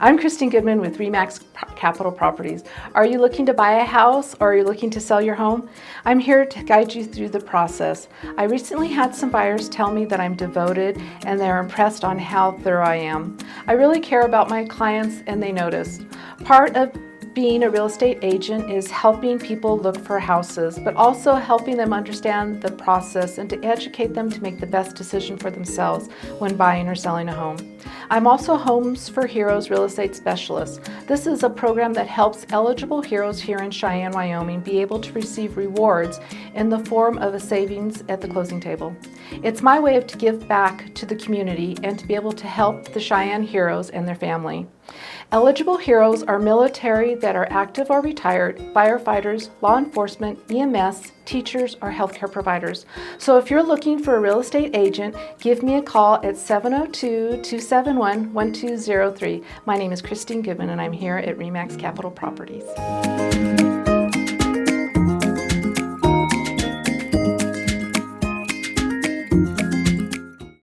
I'm Christine Goodman with REMAX Capital Properties. Are you looking to buy a house or are you looking to sell your home? I'm here to guide you through the process. I recently had some buyers tell me that I'm devoted and they're impressed on how thorough I am. I really care about my clients and they noticed. Part of being a real estate agent is helping people look for houses, but also helping them understand the process and to educate them to make the best decision for themselves when buying or selling a home. I'm also Homes for Heroes real estate specialist. This is a program that helps eligible heroes here in Cheyenne, Wyoming be able to receive rewards in the form of a savings at the closing table. It's my way to give back to the community and to be able to help the Cheyenne heroes and their family. Eligible heroes are military that are active or retired, firefighters, law enforcement, EMS, teachers, or healthcare providers. So if you're looking for a real estate agent, give me a call at 702-271-1203. My name is Christine Goodman and I'm here at REMAX Capital Properties.